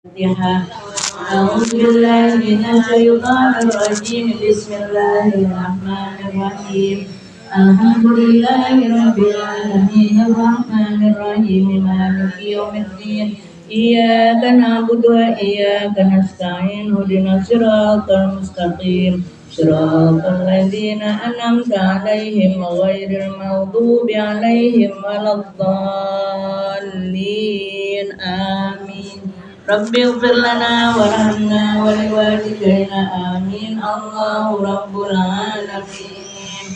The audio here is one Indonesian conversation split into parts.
الفاتحة. أعوذ بالله من الشيطان الرجيم. بسم الله الرحمن الرحيم. الحمد لله رب العالمين الرحمن الرحيم مالك يوم الدين. إياك نعبد وإياك نستعين اهدنا الصراط المستقيم صراط الذين أنعمت عليهم غير المغضوب عليهم ولا الضالين آمين. Rabbi ighfir lana warhamna wa liwalidayna amin. Allahu rabbul alamin.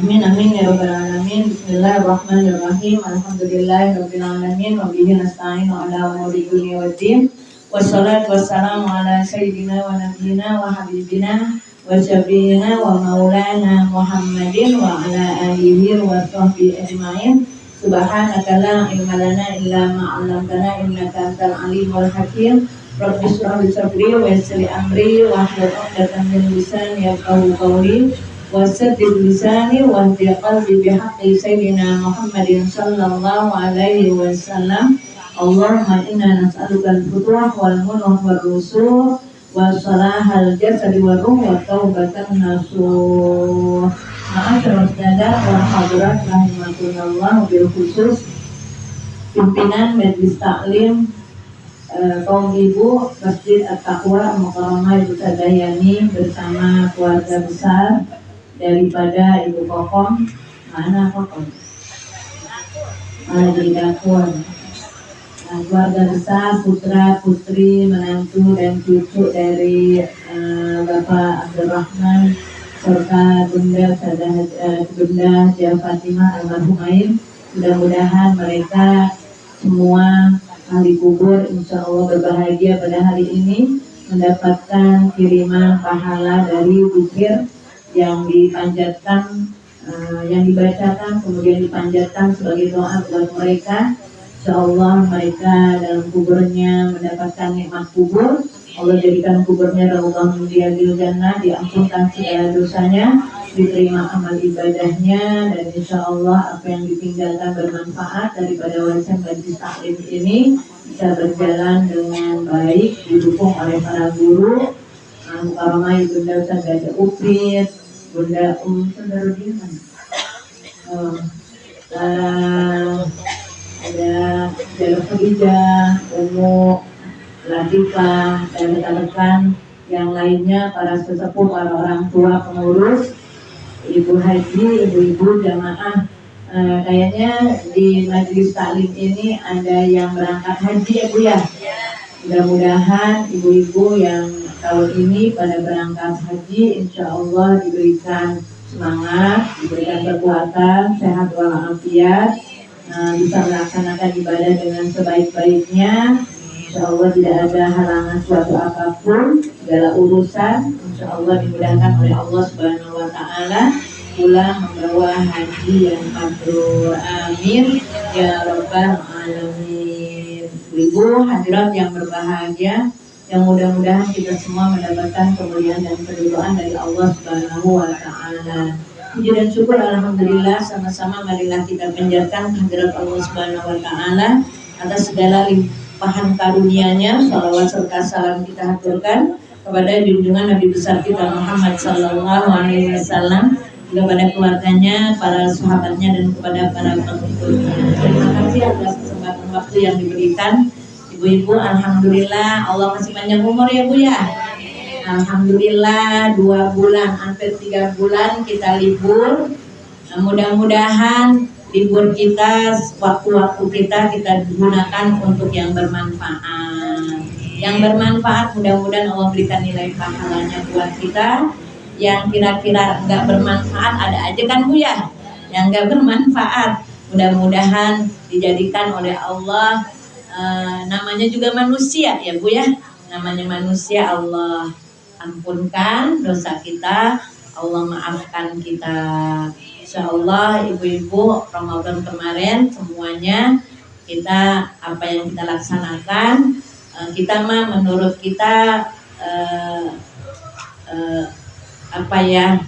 Amin amin ya rabbal alamin. Bismillahirrahmanirrahim. Alhamdulillahirabbil alamin wa bihi nasta'inu ala umuri dunya waddin. Wassalatu wassalamu ala sayyidina wa nabiyyina wa habibina wa syafi'ina wa maulana Muhammadin wa ala alihi wa sahbihi ajma'in. Subhanaka la ilma lana illa ma 'allamtana innaka antal alimul hakim. Rabbi shrah li sadri wa yassir li amri wahlul 'uqdatam min lisani yafqahu qawli wasaddid lisani wahdi qalbi bihaqqi sayyidina Muhammadin sallallahu alaihi wasallam. Allahumma inna nas'aluka al-futuh wal munuh wal rusuh wa salahal jasadi wa ruh wa taubatan nasuh. Ma'asyiral sadat wal hadirat rahimakumullah, bil khusus pimpinan Majelis Taklim kaum ibu Masjid At-Taqwa Mukarramah Ibu Sadayani bersama keluarga besar daripada Ibu Kokom. Mana Kokom? Di dapur. Keluarga besar, putra, putri, menantu dan cucu dari Bapak Abdurrahman serta Bunda Haja Fatimah almarhumain. Mudah-mudahan mereka semua ahli kubur insya Allah berbahagia pada hari ini, mendapatkan kiriman pahala dari zikir yang dipanjatkan, yang dibacakan kemudian dipanjatkan sebagai doa buat mereka. Insya Allah mereka dalam kuburnya mendapatkan nikmat kubur. Allah jadikan kuburnya raudhah min riyadil jannah, diampunkan segala dosanya, diterima amal ibadahnya, dan insya Allah apa yang ditinggalkan bermanfaat daripada warisan Majelis Taklim ini bisa berjalan dengan baik, didukung oleh para guru Mukarramah Bunda Ustaz Gajah Uprit, Bunda Saudara ada Jalur Khadijah, Umu, Latifah, dan rekan-rekan yang lainnya, para sesepuh, para orang tua pengurus, ibu haji, ibu-ibu jamaah. Kayaknya di Majelis Taklim ini ada yang berangkat haji ya Bu ya. Mudah-mudahan ibu-ibu yang tahun ini pada berangkat haji insya Allah diberikan semangat, diberikan kekuatan, sehat walafiat, bisa melaksanakan ibadah dengan sebaik-baiknya. Insya Allah tidak ada halangan suatu apapun, segala urusan insya Allah dimudahkan oleh Allah Subhanahu wa Ta'ala, pulang membawa haji yang mabrur. Amin ya rabbal alamin. Ibu hadirat yang berbahagia, yang mudah-mudahan kita semua mendapatkan kemuliaan dan keridhaan dari Allah Subhanahu wa Ta'ala. Puji dan syukur alhamdulillah, sama-sama marilah kita panjatkan kehadirat Allah Subhanahu wa Ta'ala atas segala limpahan karunia-Nya. Shalawat serta salam kita haturkan kepada junjungan Nabi besar kita Muhammad sallallahu alaihi wasallam, kepada keluarganya, para sahabatnya, dan kepada para pengikutnya. Terima kasih atas kesempatan waktu yang diberikan. Ibu-ibu, alhamdulillah Allah masih panjang umur ya Bu ya. Alhamdulillah 2 bulan, hampir 3 bulan kita libur. Mudah-mudahan libur kita, waktu-waktu kita gunakan untuk yang bermanfaat. Yang bermanfaat mudah-mudahan Allah berikan nilai pahalanya buat kita. Yang kira-kira enggak bermanfaat ada aja kan Bu ya, yang enggak bermanfaat. Mudah-mudahan dijadikan oleh Allah, namanya juga manusia ya Bu ya, namanya manusia, Allah ampunkan dosa kita, Allah maafkan kita. Insya Allah ibu-ibu, Ramadan kemarin semuanya kita apa yang kita laksanakan, kita mah menurut kita apa ya,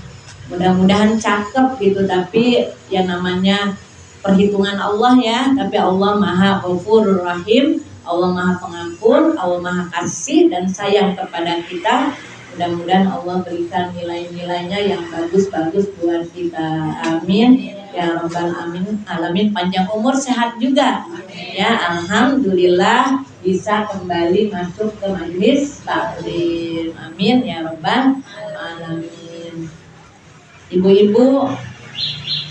mudah-mudahan cakep gitu, tapi yang namanya perhitungan Allah ya, tapi Allah Maha Ghafurur Rahim, Allah Maha Pengampun, Allah Maha Kasih dan sayang kepada kita. Mudah-mudahan Allah berikan nilai-nilainya yang bagus-bagus buat kita. Amin. Ya Rabbal Alamin. Panjang umur, sehat juga. Ya, alhamdulillah bisa kembali masuk ke majelis taklim. Amin ya Rabbal Alamin. Ibu-ibu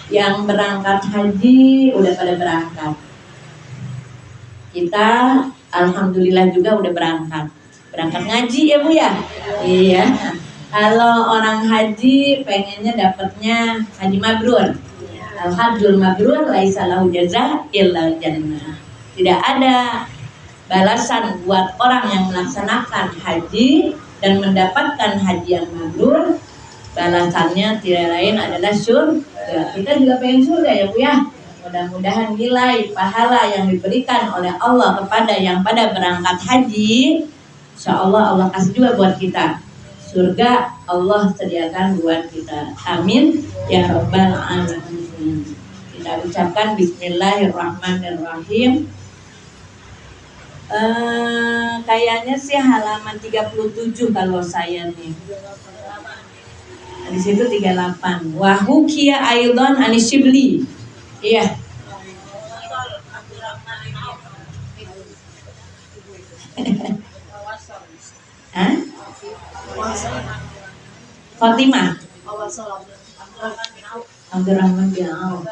yang berangkat haji udah pada berangkat. Kita alhamdulillah juga udah berangkat ngaji ya Bu ya. Iya. Kalau orang haji pengennya dapatnya haji mabrur. Al-hajjul mabrur laisa lahu jazaa illa jannah. Tidak ada balasan buat orang yang melaksanakan haji dan mendapatkan haji yang mabrur. Balasannya tidak lain adalah surga. Kita juga pengen surga ya Bu ya. Mudah-mudahan nilai pahala yang diberikan oleh Allah kepada yang pada berangkat haji, insya Allah Allah kasih juga buat kita. Surga Allah sediakan buat kita. Amin ya Rabbal Alamin. Kita ucapkan Bismillahirrahmanirrahim. Kayaknya sih halaman 37 kalau saya nih. Di situ 38. Wahukia aidon anisibli. Iya. Hah? Fatimah. Abdurrahman bin Auf.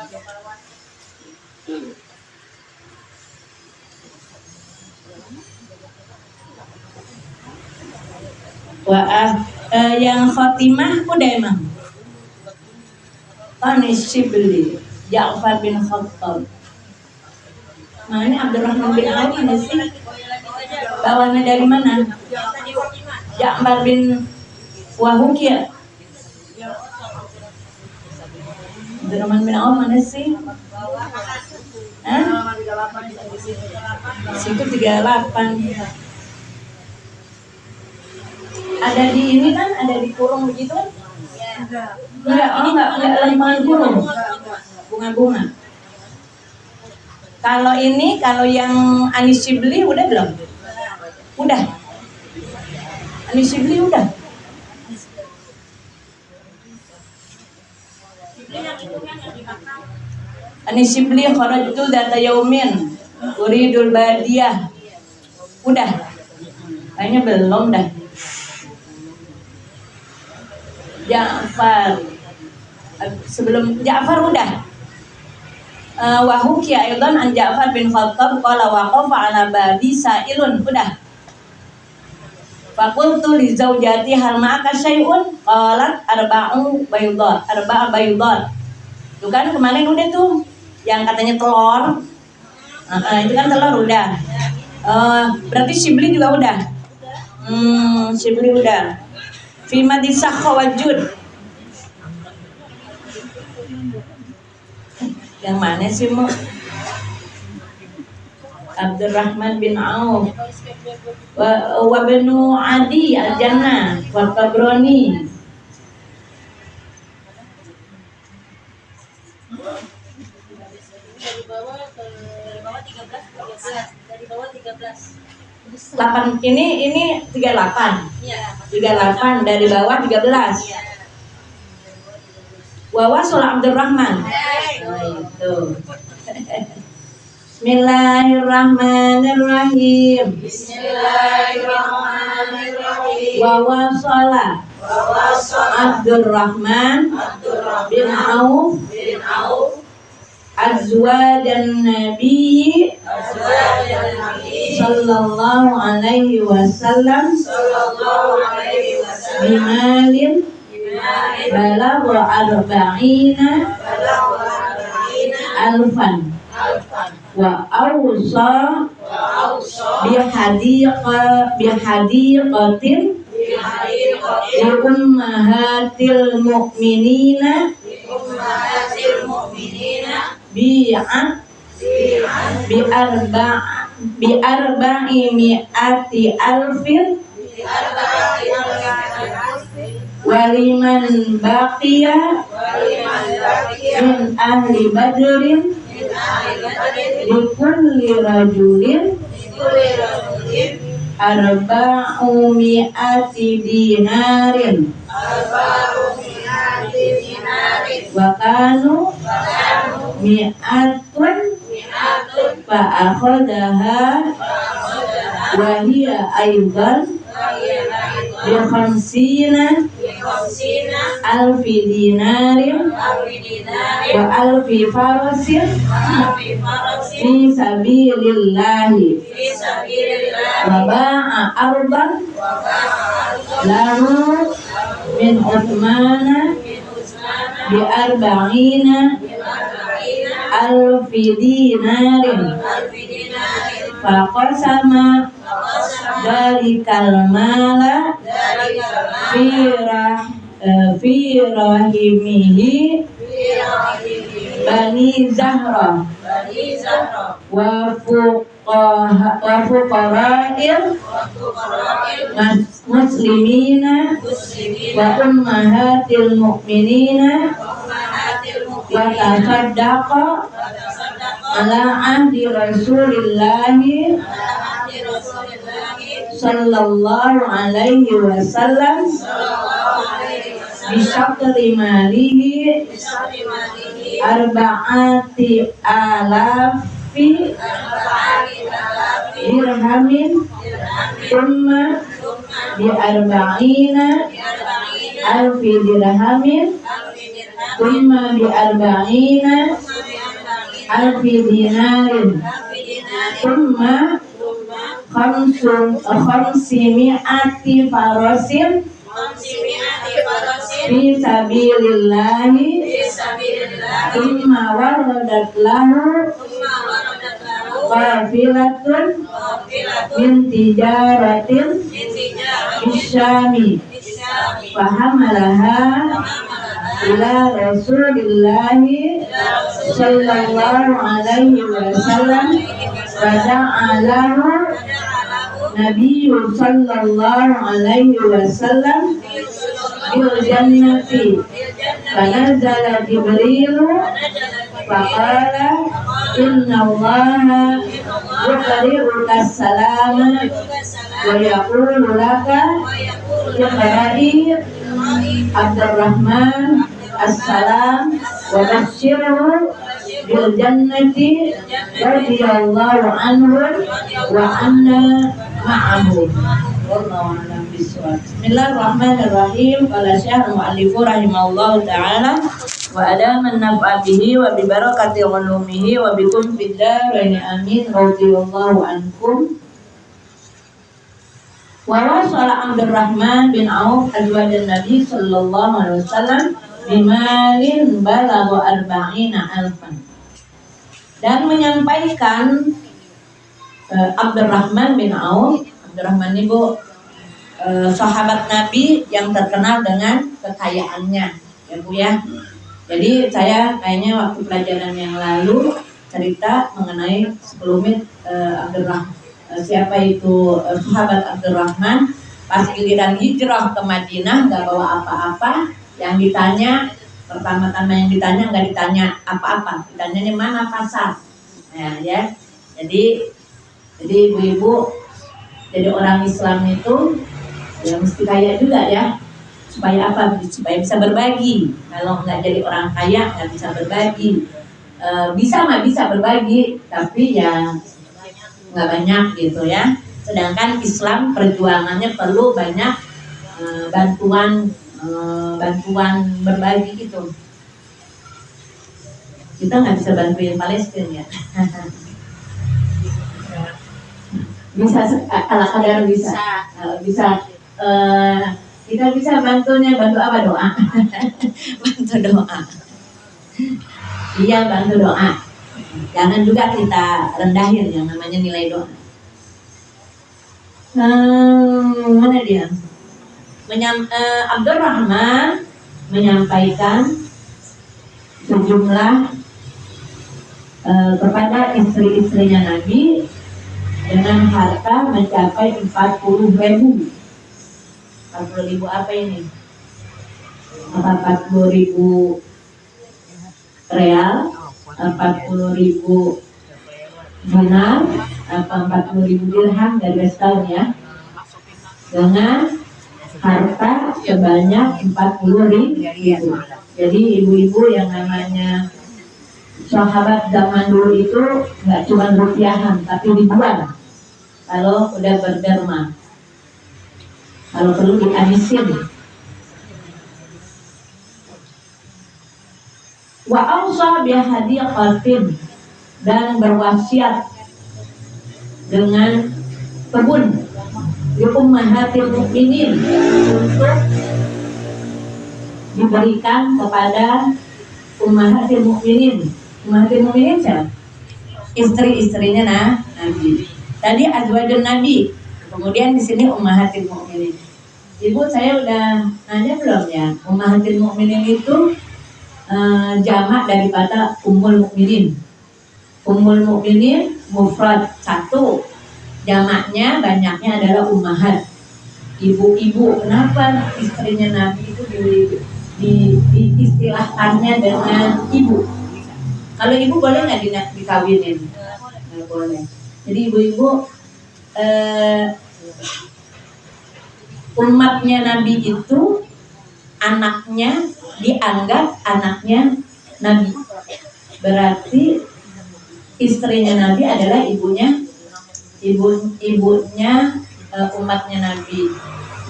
Yang Fatimah udah emang. Shibli, Ja'far bin Khattab. Nah ini Abdurrahman bin Auf mana sih? Bawahnya dari mana? Ja'far bin Wahukia. Abdurrahman bin Auf mana sih? Hah? Situ 38. Ada di ini kan, ada di kurung begitu kan? Enggak lembaran kurung. Bunga-bunga. Kalau ini, kalau yang Anisibli udah belum? Udah. Anisibli udah. Anisibli kharajtu dzata yaumin uridul badiyah. Udah. Kayaknya belum dah. Ja'far. Sebelum Ja'far udah. Wahuki aidan an Ja'far bin Khattab qala waqafa ala babi sa'ilun. Udah. Faqultu li zaujati hal ma'aka syai'un? Qalat arba'a bayudat. Itu kan kemarin udah tuh yang katanya telur. Itu kan telur udah. Berarti Shibli juga udah. Shibli udah. Fima disakha wajud. Yang mana sih Mu? Abdurrahman bin Auf wa benu Adi al-Jannah wa Tabrani. Dari bawah 13. Dari bawah 13. 8 ini 38. Iya. 38 dari bawah 13. Iya. Wawa sholat Abdurrahman. Itu. Bismillahirrahmanirrahim. Bismillahirrahmanirrahim. Wawa sholat Abdurrahman bin Auf azwajan Nabi sallallahu alaihi wasallam bimalin balagha arba'ina alfan wa awsa bihadiqatin li ummahatil mu'minina bi'arba'i mi'ati alfin waliman baqiya min ahli badrin likulli rajulin arba'u mi'ati dinarin wa kanu mi'atun fa akhadaha wa hiya aidan bi khamsina alfi dinarin wa alfi farasin fi sabilillahi wa ba'a ardan lahu min Uthmana bi arba'ina alfi dinarin faqasama dalikal mala fi rahimihi bani Zahra wa fuqara'il muslimina wa ummahatil mu'minina wa tasaddaqa ala ahdi Rasulillahi sallallahu alaihi wasallam bisyatri malihi arba'ati alafi dirhamin thumma bi arba'ina alfi dirhamin thumma bi arba'ina alfi dinarin thumma khamsimi'ati farasin fi sabilillahi thumma waradat lahu qafilatun min tijaratin bisyami fahamalaha ila Rasulillahi sallallahu alaihi wasallam fada'alahu Nabi sallallahu alaihi wasallam bil jannati fanazala Jibrilu faqala inna allaha yuqri'uka salama wa yaqulu laka iqra'i Abdurrahman assalam wa basyirhu bil jannati radhiyallahu anhu wa anna ma'ahu. Wallahu a'lam bishawab. Bismillahirrahmanirrahim. Qala Syekh al-Mu'allif rahimahullahu taala wa adaman naf'a bihi wa bi barakati ulumihi wa bikum fid darain amin radhiyallahu ankum. Wa wasala Abdurrahman bin Auf azwajan Nabi sallallahu alaihi wasallam bimalin balagha arba'ina alfan, dan menyampaikan Abdurrahman bin Auf. Abdurrahman ibu sahabat Nabi yang terkenal dengan kekayaannya, ya Bu ya. Jadi saya kayaknya waktu pelajaran yang lalu cerita mengenai sekelumit Abdurrahman. Siapa itu sahabat Abdurrahman, pas giliran hijrah ke Madinah nggak bawa apa-apa. Yang ditanya pertama-tama nggak ditanya apa-apa, ditanyanya mana pasar. Nah, ya. Jadi ibu-ibu, jadi orang Islam itu ya mesti kaya juga ya. Supaya apa? Supaya bisa berbagi. Kalau nggak jadi orang kaya nggak bisa berbagi. Bisa berbagi, tapi ya nggak banyak gitu ya. Sedangkan Islam perjuangannya perlu banyak bantuan berbagi gitu. Kita nggak bisa bantuin Palestina ya. Bisa ala kadar bisa kita bisa bantu apa? Doa. Bantu doa. Iya, bantu doa. Jangan juga kita rendahin yang namanya nilai doa. Mana dia? Abdurrahman menyampaikan sejumlah kepada istri-istrinya Nabi dengan harta mencapai 40.000. 40.000 apa ini? 40.000 real, 40.000 dinar atau 40.000 dirham dari setahun ya, dengan harta sebanyak 40.000. Jadi ibu-ibu yang namanya sahabat zaman dulu itu nggak cuma rupiahan tapi ribuan kalau udah berderma, kalau perlu dihabisin. Wa ausa bihadiqatin, dan berwasiat dengan kebun di ummahatil mukminin untuk diberikan kepada ummahatil mukminin. Ummahatil mukminin siapa? Istri-istrinya Nabi. Tadi azwajun Nabi, kemudian di sini ummahatil mukminin. Ibu, saya udah nanya belum ya? Ummahatil mukminin itu jamak daripada ummul mukminin. Ummul mukminin mufrad satu, jamaknya banyaknya adalah ummahat, ibu-ibu. Kenapa istrinya Nabi itu diistilahkannya dengan ibu? Kalau ibu boleh nggak dikawinin? Nggak boleh. Jadi ibu-ibu umatnya Nabi itu anaknya dianggap anaknya Nabi. Berarti istrinya Nabi adalah ibunya umatnya Nabi.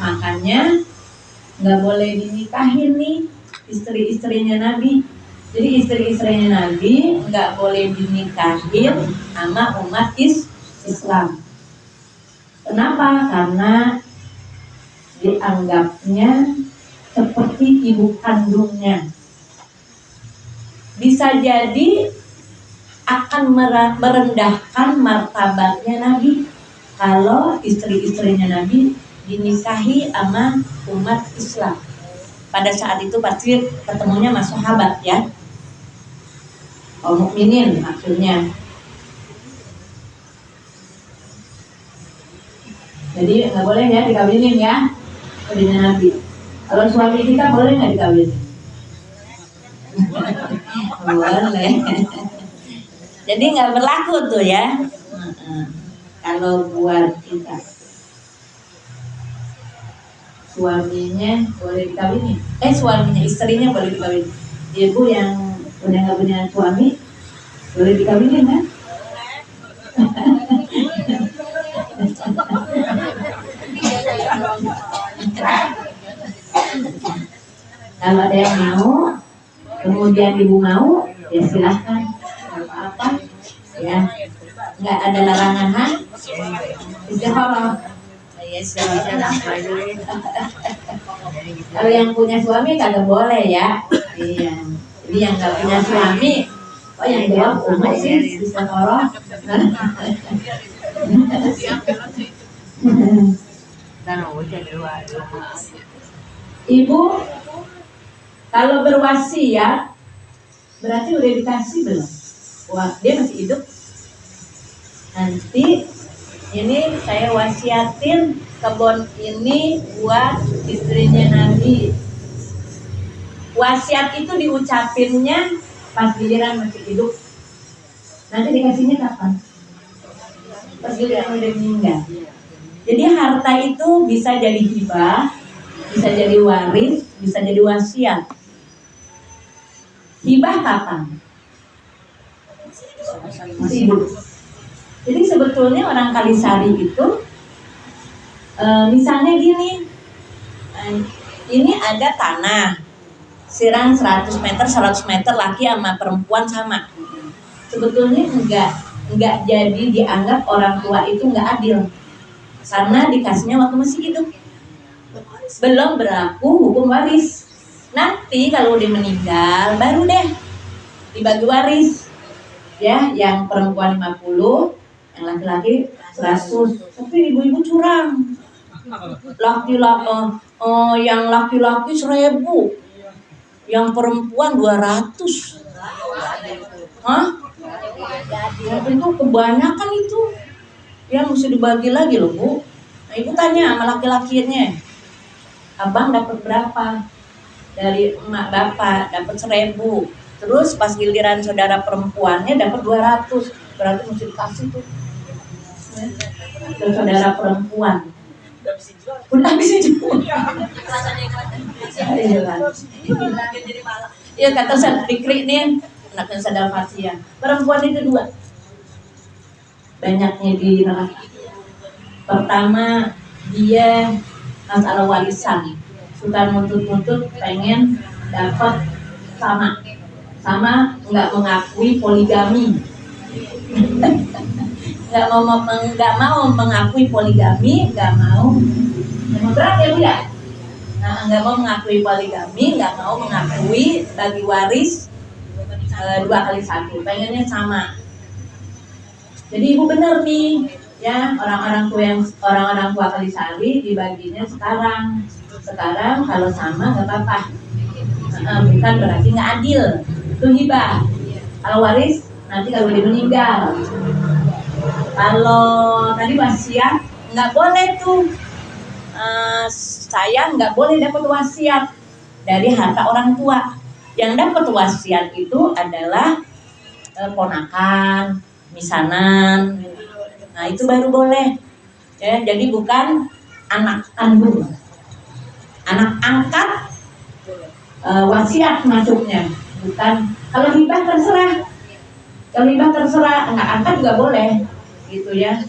Makanya nggak boleh dinikahin nih istri-istrinya Nabi. Jadi istri-istrinya Nabi nggak boleh dinikahin sama umat Islam. Kenapa? Karena dianggapnya seperti ibu kandungnya. Bisa jadi akan merendahkan martabatnya Nabi kalau istri-istrinya Nabi dinikahi sama umat Islam. Pada saat itu pasti ketemunya sama sahabat ya, kaum mukminin maksudnya. Jadi nggak boleh ya dikawinin ya istrinya Nabi. Kalau suami kita boleh nggak dikawinin? Boleh. Jadi nggak berlaku tuh ya. Kalau buat kita, suaminya boleh dikawinin. Suaminya, istrinya boleh dikawinin. Ibu yang udah nggak punya suami boleh dikawinin kan? Kalau ada yang mau, kemudian ibu mau, ya silahkan, apa-apa, ya, nggak ada larangan, ha? Istiqoroh. Kalau yang punya suami kagak boleh ya. Iya. Jadi yang nggak punya suami, yang jawab umum sih istiqoroh. Ibu kalau berwasiat berarti udah dikasih belum? Wah, dia masih hidup. Nanti ini saya wasiatin kebun ini buat istrinya Nabi. Wasiat itu diucapinnya pas giliran masih hidup. Nanti dikasihnya kapan? Pas giliran udah meninggal. Jadi harta itu bisa jadi hibah, bisa jadi waris, bisa jadi wasiat. Hibah kapan? Masih hidup. Jadi sebetulnya orang Kalisari itu misalnya gini, ini ada tanah sirang 100 meter laki sama perempuan sama. Sebetulnya enggak jadi dianggap orang tua itu enggak adil karena dikasihnya waktu masih hidup, belum berlaku hukum waris. Nanti kalau udah meninggal baru deh dibagi waris ya, yang perempuan 50, yang laki-laki 100. Tapi ibu-ibu curang, yang laki-laki 1000, yang perempuan 200. Hah? Itu kebanyakan itu. Yang mesti dibagi lagi loh Bu. Nah ibu tanya sama laki-lakinya, abang dapat berapa? Dari emak bapak dapat 1000. Terus pas giliran saudara perempuannya dapat 200. berarti mesti dikasih tuh. Ke saudara perempuan udah bisa jual. Iya kata saya Fikri nih, anaknya sadar Fasia. Perempuan itu dua, banyaknya di neraka. Pertama, dia masalah warisan, suka nuntut-nuntut pengen dapat sama nggak mengakui poligami. nggak mau mengakui poligami, nggak mau. Memang berat ya Bu ya. Nah, nggak mau mengakui poligami, nggak mau mengakui bagi waris 2x1, pengennya sama. Jadi ibu bener nih, ya orang-orang tua Kalisari dibaginya sekarang kalau sama nggak apa-apa. Bukan berarti nggak adil, itu hibah. Kalau waris nanti kalau dia meninggal. Kalau tadi wasiat nggak boleh tuh. Saya nggak boleh dapat wasiat dari harta orang tua. Yang dapat wasiat itu adalah ponakan, misanan. Nah itu baru boleh. Ya, jadi bukan anak kandung, anak angkat wasiat masuknya. Bukan. Kalau hibah terserah, anak angkat juga boleh, gitu ya.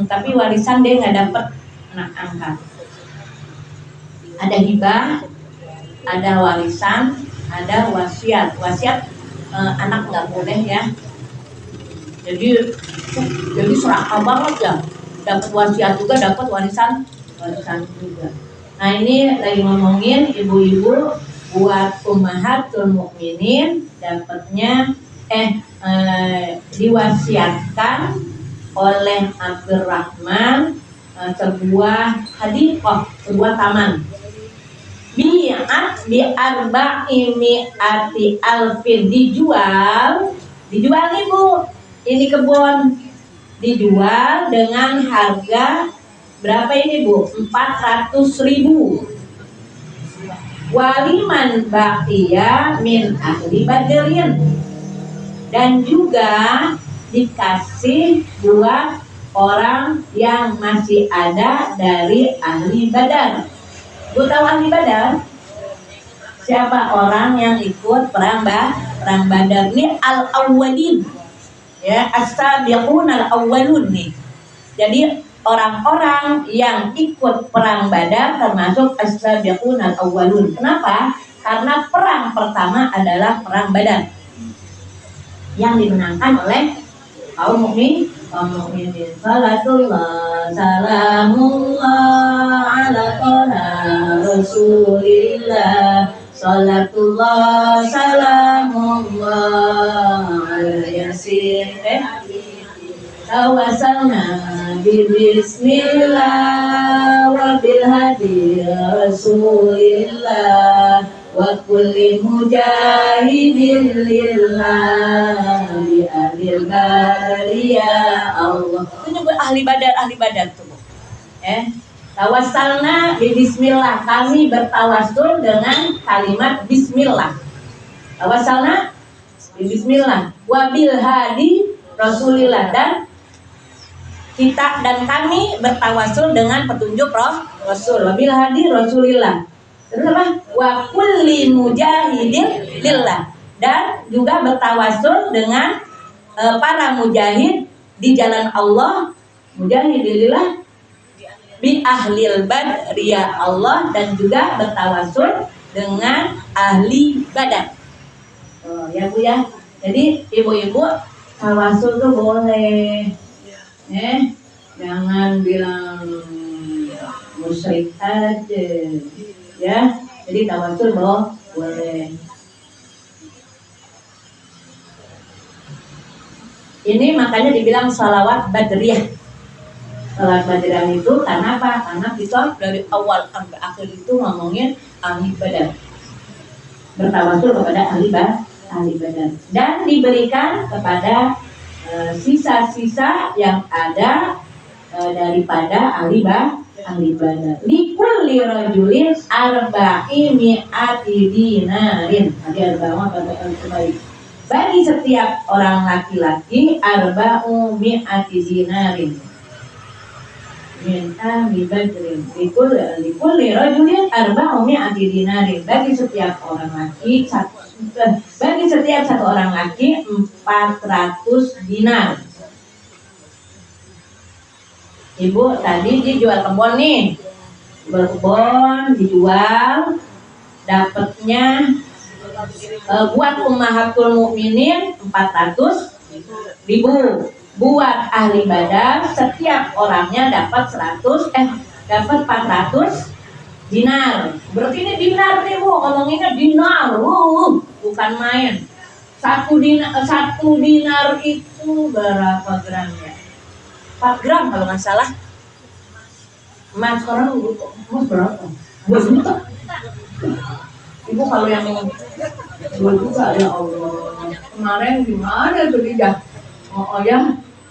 Tapi warisan dia nggak dapat anak angkat. Ada hibah, ada warisan, ada wasiat. Wasiat anak nggak boleh ya. Jadi serakah banget ya. Dapat wasiat juga, dapat warisan juga. Nah ini lagi ngomongin ibu-ibu buat ummahatul mukminin dapatnya diwasiatkan oleh Abdurrahman sebuah hadiqah, sebuah taman. Bi'at bi arba'i mi'ati alfin, dijual nih Bu. Ini kebun dijual dengan harga berapa ini Bu? 400.000. Waliman baqiya min ahli badrin, dan juga dikasih buat orang yang masih ada dari ahli Badar. Bu tahu ahli Badar? Siapa orang yang ikut perang Badar? Ini al-awwalin, ya, as-sabiqun al-awwalun nih. Jadi orang-orang yang ikut perang Badar termasuk as-sabiqun al-awwalun. Kenapa? Karena perang pertama adalah perang Badar yang dimenangkan oleh kaum mukminin. Salatullah salamullah ala toha rasulillah. Salatullah salamullah ala yasin. Tawasalna bismillah wa bil hadi rasulillah wa kulli mujahidin lillah bi ahlil badar ya Allah. Itu nyebut ahli badar tuh. Tawassalna bi bismillah, kami bertawasul dengan kalimat bismillah. Tawassalna bi bismillah wa bil hadi rasulillah, dan kita dan kami bertawasul dengan petunjuk Rasul. Wa bil hadi rasulillah. Terus apa? Wa kulli mujahidin lillah, dan juga bertawasul dengan para mujahid di jalan Allah, mujahid lillah bi ahlil badri ya Allah, dan juga bertawasul dengan ahli Badar. Oh ya Bu ya. Jadi ibu-ibu tawasul tuh boleh. Jangan bilang musyrik aja. Ya, jadi tawasul boleh. Ini makanya dibilang sholawat badriyah. Sholawat badriyah itu karena apa? Karena kita dari awal sampai akhir itu ngomongin ahli Badar, bertawasul kepada ahli Badar, dan diberikan kepada sisa-sisa yang ada daripada ahli Badar. Likulli rajulin arba'i mi'ati dinarin. Tadi ada banget pada kembali. bagi setiap orang laki-laki arba'u mi'ati dinarin min ahli badrin likulli rajulin arba'u mi'ati dinarin, bagi setiap orang laki bagi setiap satu orang laki 400 dinar. Ibu tadi dijual kebun nih, berkebun dijual, dapatnya buat ummahatul mukminin 400.000, buat ahli badar setiap orangnya dapat 400 dinar. Berarti ini dinar nih Bu, ngomonginnya dinar, bukan main. Satu dinar itu berapa gram ya? 4 gram kalau nggak salah. Emas sekarang emas berapa? 2 juta. Ibu kalau yang 2 juta ya Allah. Kemarin gimana tuh dia?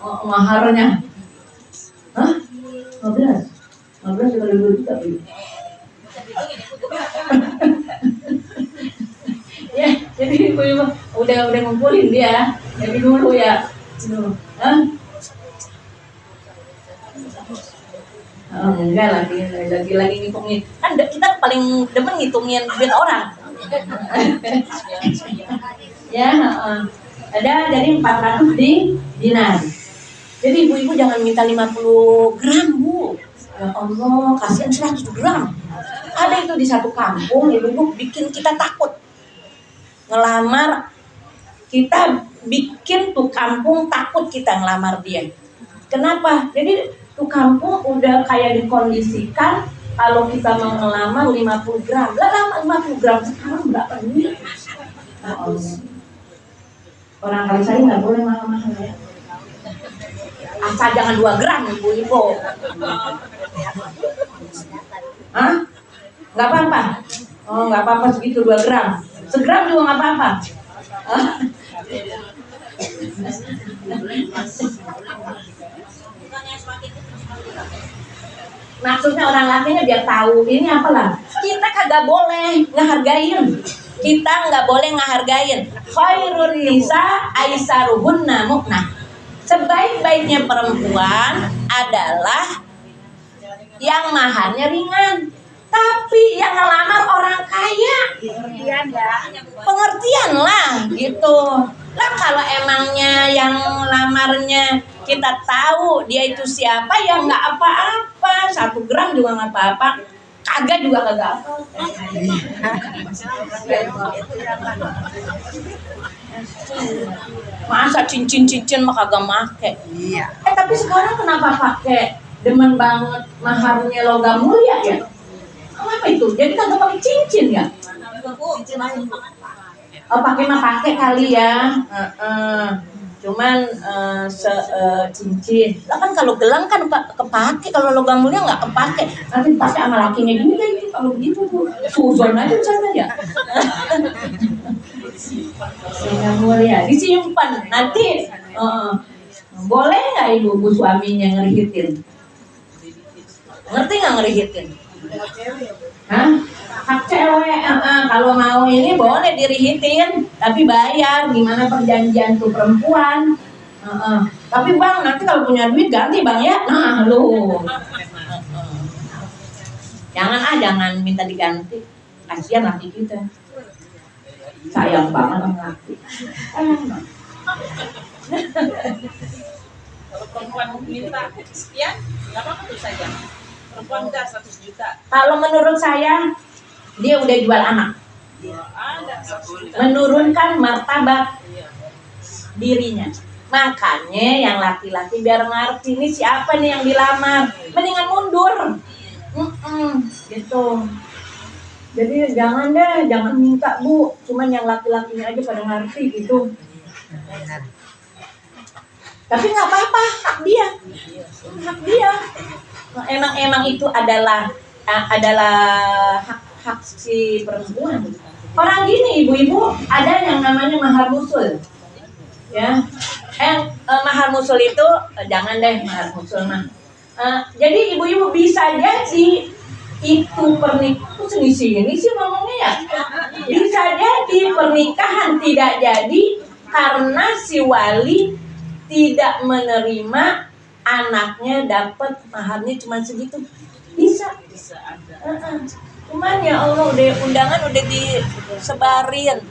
Maharnya. Hah? 15 kali 2 juta. Ya, jadi ibu udah ngumpulin dia. Jadi dulu ya. Hah? Enggak lagi ngitungin. Kan kita paling demen ngitungin duit orang. Ya, ada jadi 400 dinar. Jadi ibu-ibu jangan minta 50 gram Bu. Ya Allah, kasihan 100 gram. Ada itu di satu kampung, ibu-ibu bikin kita takut. Ngelamar, kita bikin tuh kampung takut kita ngelamar dia. Kenapa? Jadi tuh kampung udah kayak dikondisikan kalau kita mau ngelamar 50 gram. Lah 50 gram sekarang berapa duit? Orang kali saya nggak boleh mahal-mahal ya. Asal jangan 2 gram ibu-ibu. Hah? Nggak apa-apa? Oh nggak apa-apa segitu 2 gram. Segram juga nggak apa-apa. Maksudnya orang lakinya biar tahu ini apalah. Kita kagak boleh ngehargain. Kita nggak boleh ngehargain. Khairun nisa aisaruhunna mu'nah. Sebaik-baiknya perempuan adalah yang maharnya ringan. Tapi yang ngelamar orang kaya. Pengertian lah gitu. Lah kalau emangnya yang lamarnya kita tahu dia itu siapa ya nggak apa-apa. 1 gram juga nggak apa-apa. Kagak juga kagak apa. Masa cincin mah kagak make. Iya. Tapi sekarang kenapa pakai demen banget maharnya logam mulia ya? Apa itu? Jadi kagak pakai cincin ya? Oh pakai kali ya. Cuman cincin. Lah kan kalau gelang kan kepake, kalau logam mulia nggak kepake. Nanti pakai sama lakinya juga itu kalau begitu tuh. Suzon aja sana ya. Logam mulia disimpan nanti. Boleh nggak ibu suaminya ngerihitin? Ngerti nggak ngerihitin? Hah? Hak cewek, kalau mau ini boleh dirihitin, tapi bayar. Gimana perjanjian tuh perempuan? Tapi bang, nanti kalau punya duit ganti bang ya. Nah lu, jangan minta diganti. Kasihan laki kita. Sayang banget sama laki. Kalau perempuan minta sekian, nggak apa-apa tuh saja. Perempuan udah 100 juta. Kalau menurut saya dia udah jual anak, menurunkan martabat dirinya. Makanya yang laki-laki biar ngerti ini siapa nih yang dilamar, mendingan mundur. Gitu. Jadi jangan minta Bu, cuman yang laki-lakinya aja pada ngerti gitu. Tapi nggak apa-apa, hak dia. Emang itu adalah hak si perempuan. Orang gini ibu-ibu ada yang namanya mahar musul, ya. Mahar musul itu jangan deh mahar musul mah. Jadi ibu-ibu bisa jadi itu pernikahan sini sih ngomongnya ya. Bisa jadi pernikahan tidak jadi karena si wali tidak menerima anaknya dapat maharnya cuma segitu. Bisa ada. Cuman ya Allah, udah undangan udah disebarin,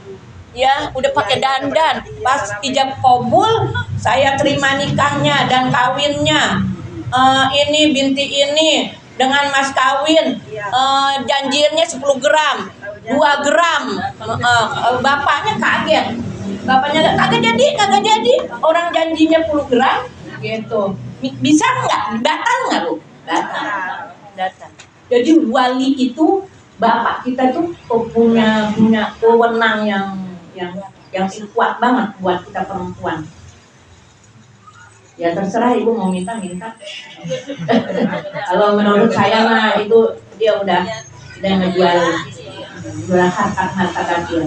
ya udah pakai dandan. Pas ijab kabul, saya terima nikahnya dan kawinnya. Ini binti ini dengan mas kawin, janjinya 10 gram, 2 gram. Bapaknya kaget. Bapaknya kagak jadi. Orang janjinya 10 gram gitu. Bisa nggak? Batal nggak lu? Batal. Jadi wali itu bapak kita tuh punya wewenang yang kuat banget buat kita perempuan. Ya terserah ibu mau minta. Kalau menurut saya mah itu dia udah ngejual harta dia.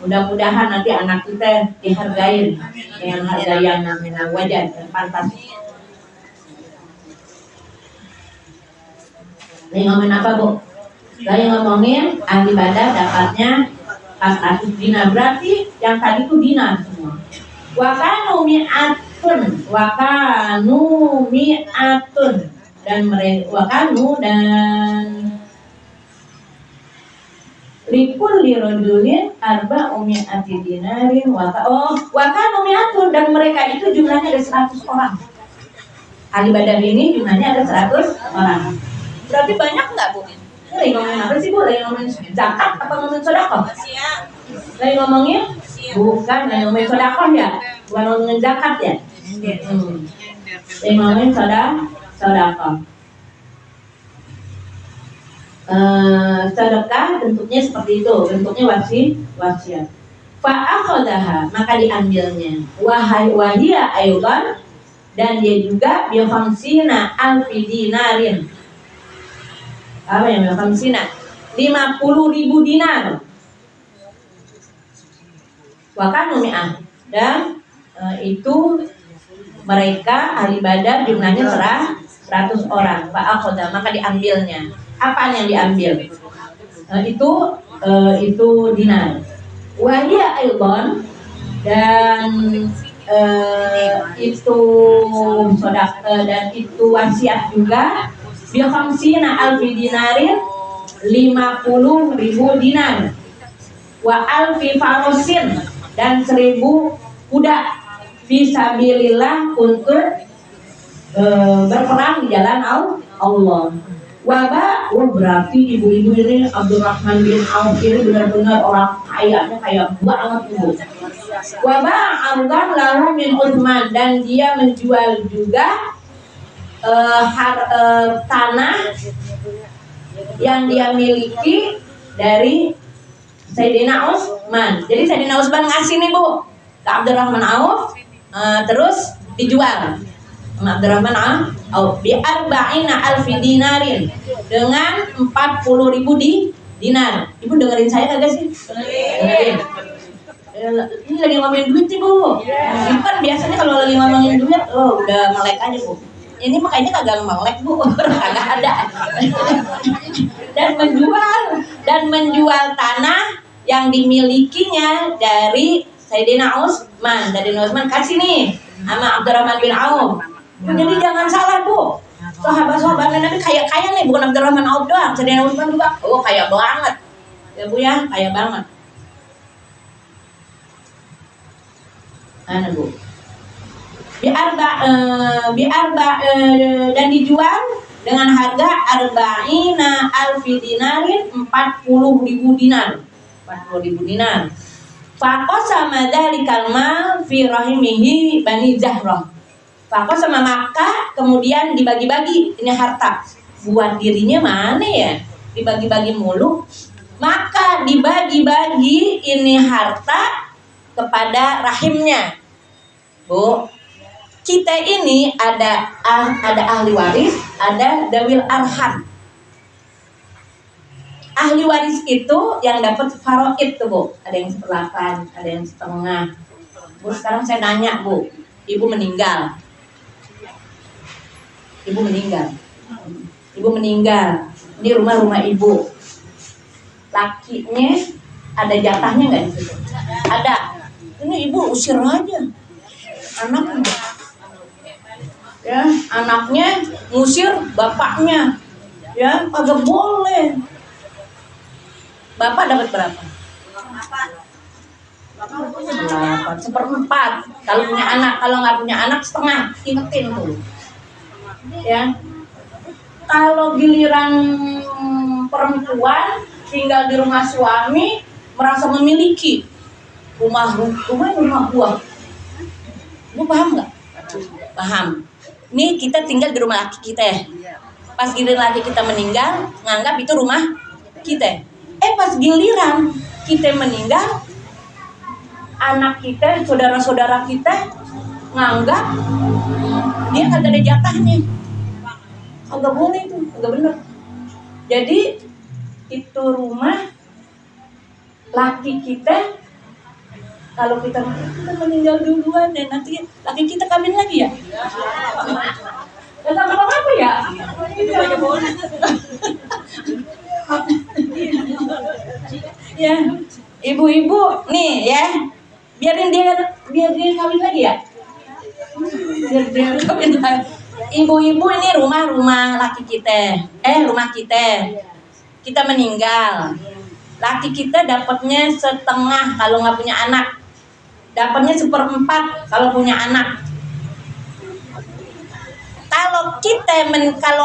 Mudah-mudahan nanti anak kita dihargain dengan harga yang wajar dan pantas. Lagi ngomongin apa bu? Lagi ngomongin ahli ibadah dapatnya 400 dinar. Berarti yang tadi itu dinar semua. Wakanu mi'atun dan mereka dan likul lirojulin arba umi'ati dinarin wakanu mi'atun dan mereka itu jumlahnya ada 100 orang. Ahli ibadah ini jumlahnya ada 100 orang. Berarti banyak nggak bu? Lagi ngomongin apa sih bu? Lagi ngomongin zakat apa ngomongin sedekah? Lagi ngomongin? Bukan, lagi ngomongin sedekah ya? Bukan ngomongin zakat ya? Lagi ngomongin sedekah. Sedekah bentuknya seperti itu, bentuknya wasiat. Fa'akhadaha, maka diambilnya. Wahia ayudan, dan dia juga bihamsina alfi dinarin. Apa yang bihamsina? 50.000 dinar. Wakanu mi'ah, dan itu mereka ahli ibadah jumlahnya 100 orang. Fa'akhadaha, maka diambilnya. Apa yang diambil? Itu dinar. Wahia ayudan, dan itu sodak dan itu wasiat juga. Bihamsina alfi dinarin 50.000 dinar. Wa alfi farosin, dan 1000 kuda fisabilillah untuk berperang di jalan Allah. Wabah, berarti ibu-ibu ini Abdurrahman bin Auf ini benar-benar orang kayanya kaya banget ibu. Wabah ardan lahu min Utsman, dan dia menjual juga tanah yang dia miliki dari Sayyidina Utsman. Jadi Sayyidina Utsman ngasih nih bu ke Abdurrahman Auf, terus dijual sama Abdurrahman Auf bi arba'ina alfi dinarin, dengan 40.000 dinar. Ibu dengerin saya kagak sih? Dengerin. Ini lagi ngomongin duit sih bu. Ibu kan biasanya kalau lagi ngomongin duit, udah melek aja bu. Ini makanya kagak melek bu, kagak ada. dan menjual tanah yang dimilikinya dari Sayyidina Utsman. Dari Utsman kasih nih sama Abdurrahman bin Auf. Jadi jangan salah bu, sahabat-sahabat Nabi kaya-kaya nih, bukan Abdurrahman Auf doang, Sayyidina Utsman juga. Kaya banget ya bu ya, kaya banget. Mana bu? Dan dijual dengan harga arba'ina alfi dinarin, 40.000 dinar. 40.000 dinar. Faqasama dzalikal mal fi rahimihi Bani Zahrah. Faqasama, maka kemudian dibagi-bagi ini harta. Buat dirinya mana ya? Dibagi-bagi mulu. Maka dibagi-bagi ini harta kepada rahimnya. Bu, kita ini ada ahli waris, ada dawil arham. Ahli waris itu yang dapat faraid tuh bu, ada yang 1/8, ada yang setengah. Bu, sekarang saya nanya bu, ibu meninggal, ini rumah ibu, lakinya ada jatahnya nggak di situ? Ada. Ini ibu usir aja anaknya. Ya, anaknya ngusir bapaknya. Ya, kagak boleh. Bapak dapat berapa? 1/4. Kalau punya anak, kalau nggak punya anak setengah. Ingetin tuh. Ya. Kalau giliran perempuan tinggal di rumah suami merasa memiliki rumah buah. Lu paham nggak? Paham. Nih kita tinggal di rumah laki kita ya. Pas giliran laki kita meninggal, nganggap itu rumah kita. Pas giliran kita meninggal, anak kita, saudara-saudara kita nganggap dia kagak ada jatahnya. Kagak boleh itu, kagak bener. Jadi itu rumah laki kita. Kalau kita meninggal duluan dan nanti laki kita kawin lagi ya? Enggak apa-apa ya? Ya, ibu-ibu nih ya, biarin dia kawin lagi ya. Biar dia kawin lagi. Ibu-ibu ini rumah laki kita, rumah kita. Kita meninggal, laki kita dapatnya setengah kalau nggak punya anak, dapatnya 1/4 kalau punya anak. Kalau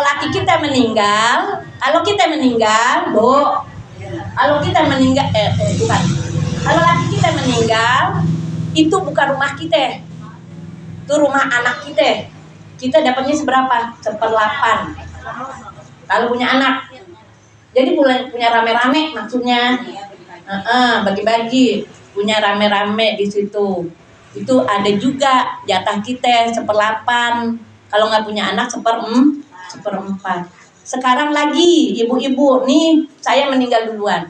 laki kita meninggal, Bu. Kalau kita meninggal, bukan. Kalau laki kita meninggal, itu bukan rumah kita. Itu rumah anak kita. Kita dapatnya seberapa? 1/8. Kalau punya anak. Jadi punya rame-rame maksudnya. Bagi-bagi. Punya rame-rame di situ. Itu ada juga jatah kita 1/8. Kalau nggak punya anak 1/4. Sekarang lagi ibu-ibu nih, saya meninggal duluan.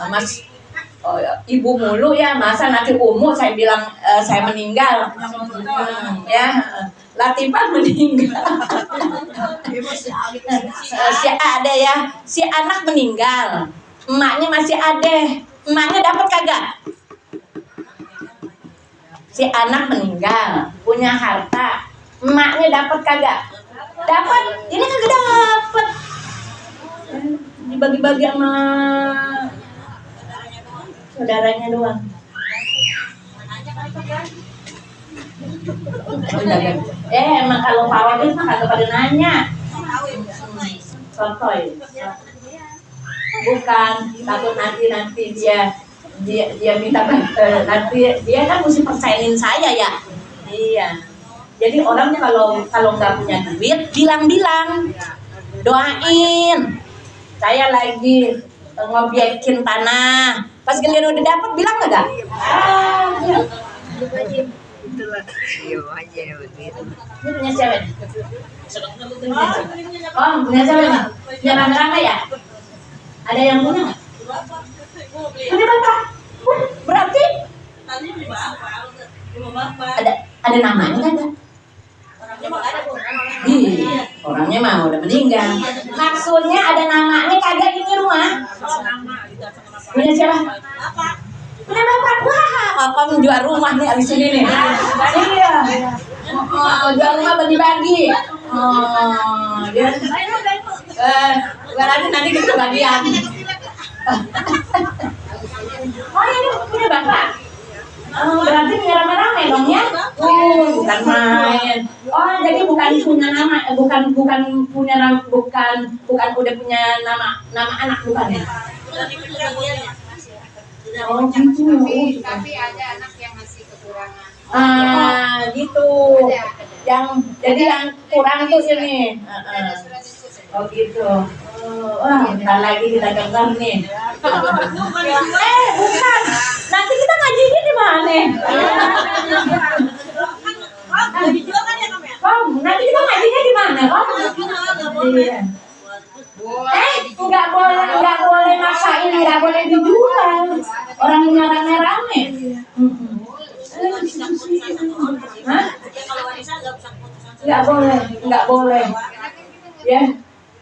Mas, ibu mulu ya, masa nanti umur saya bilang saya meninggal. Ya, Latifah meninggal. Si anak meninggal, emaknya masih ada. Emaknya dapat kagak? Si anak meninggal, punya harta, emaknya dapat kagak? Dapat. Ini kagak dapat. Dibagi-bagi sama saudaranya doang. Emang kalau Pak mah kagak pada nanya. Sotoy. Bukan, takut nanti dia minta nanti dia kan mesti percayain saya ya. Iya. Jadi orang kalau nggak punya duit bilang doain. Saya lagi ngobjekin tanah. Pas giliran udah dapat bilang nggak? Ini punya siapa? Punya siapa nih? Punya rame-rame ya? Ada yang punya nggak? Punya bapak. Berarti ada namanya kan? Orangnya mah udah meninggal. Maksudnya ada namanya kagak ini rumah? Punya siapa? Punya bapak. Wah, bapak menjual rumah nih abis ini nih. Iya. Jual rumah bagi-bagi. Dia. Nanti kita bagian. Ini punya bapak. Berarti punya rame-rame dong ya? Bukan main. Jadi bukan punya nama, bukan udah punya nama anak bukan ya? Gitu. Tapi ada anak yang masih kekurangan. Gitu. Jadi yang kurang tuh ini. Gitu. Bentar lagi kita dengar nih. Bukan. Nanti kita ngajinya di mana? Nanti kita ngajinya di mana, Om? Nggak boleh maksain, nggak boleh dijual. Orang yang rame-rame. Nggak boleh. Ya.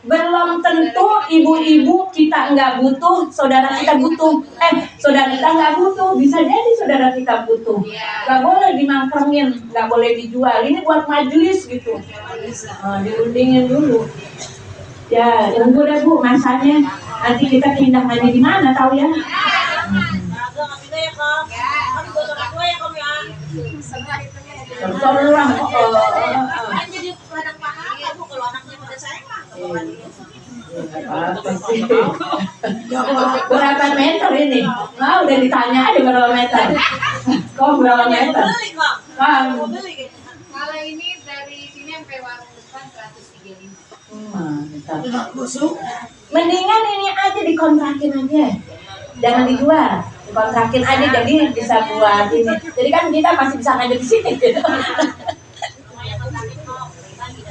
Belum tentu ibu-ibu kita nggak butuh, saudara kita butuh. Saudara kita nggak butuh, bisa jadi saudara kita butuh. Nggak boleh dimangkrengin, nggak boleh dijual. Ini buat majelis gitu. Dirundingin dulu. Ya, tunggu deh Bu masanya. Nanti kita pindah main di mana tahu ya? Tolong. Jadi ladang pahala Bu kalau anaknya pada sayang mah. Berapa meter ini? Udah ditanya aja berapa meter. Kok berapa meter? Beli kok. Kan. Mau beli kayaknya. Kalau ini dari sini sampai warung depan 135. Mendingan ini aja dikontrakin aja. Jangan dijual. Dikontrakin aja jadi bisa buat ini. Jadi kan kita masih bisa ngajar di sini gitu.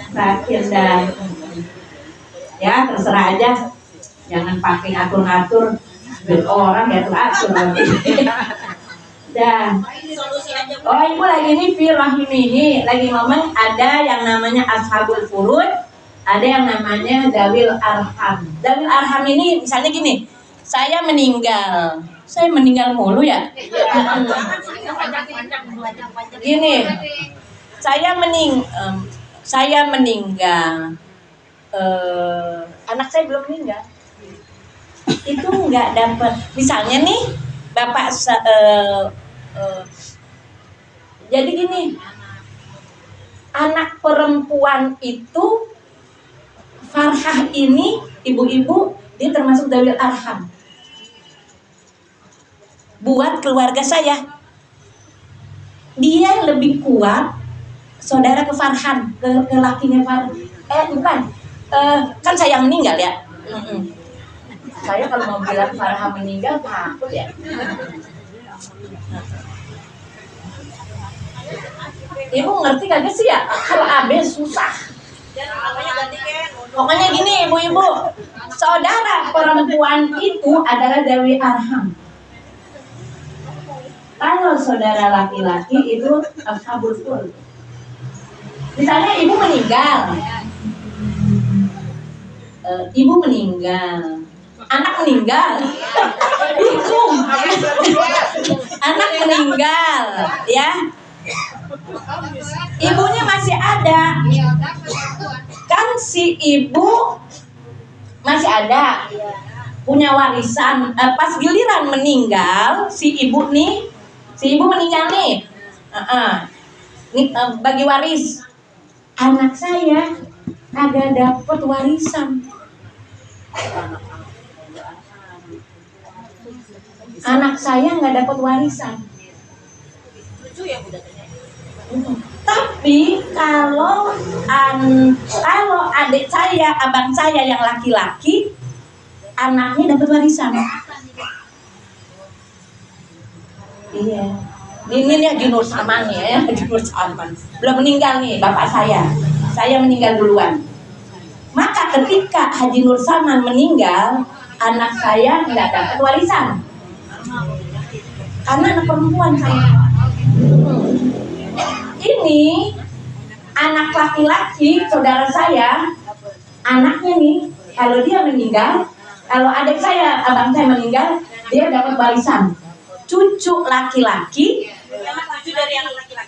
Terakhir dan ya terserah aja. Jangan pakai ngatur-ngatur duit orang ya teratur lagi. Dan oh ibu lagi ini firahimihi lagi ngomong ada yang namanya ashabul furud, ada yang namanya dawil arham. Dawil arham ini misalnya gini, saya meninggal mulu ya. Gini, saya meninggal, anak saya belum meninggal, itu nggak dapat. Misalnya nih, bapak jadi gini, anak perempuan itu Farhah ini ibu-ibu dia termasuk dawil arham buat keluarga saya. Dia lebih kuat saudara ke Farhan, ke lakinya Farhan. Bukan, kan saya yang meninggal ya. Saya kalau mau bilang Farhan meninggal takut ya. Ibu ngerti kagak sih ya? Kalau AB susah. Pokoknya gini ibu-ibu, saudara perempuan itu adalah dawi arham. Kalau saudara laki-laki itu ashabul furud. Misalnya ibu meninggal, anak meninggal, bingung, anak meninggal, ya, ibunya masih ada, kan si ibu masih ada, punya warisan. Pas giliran meninggal, si ibu meninggal nih, bagi waris. Anak saya kagak dapat warisan. Anak saya nggak dapat warisan. Tapi kalau adik saya, abang saya yang laki-laki, anaknya dapat warisan. Iya. Ini Haji Nur Saman ya, Haji Nur Saman. Belum meninggal nih bapak saya. Saya meninggal duluan. Maka ketika Haji Nur Saman meninggal, anak saya nggak dapat warisan. Karena anak perempuan saya. Ini anak laki-laki saudara saya, anaknya nih, kalau dia meninggal, kalau adik saya, abang saya meninggal, dia dapat warisan. Cucu laki-laki,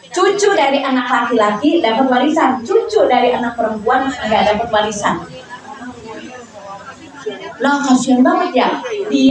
cucu dari anak laki-laki dapat warisan, cucu dari anak perempuan nggak dapat warisan. Lah kasihan banget ya dia.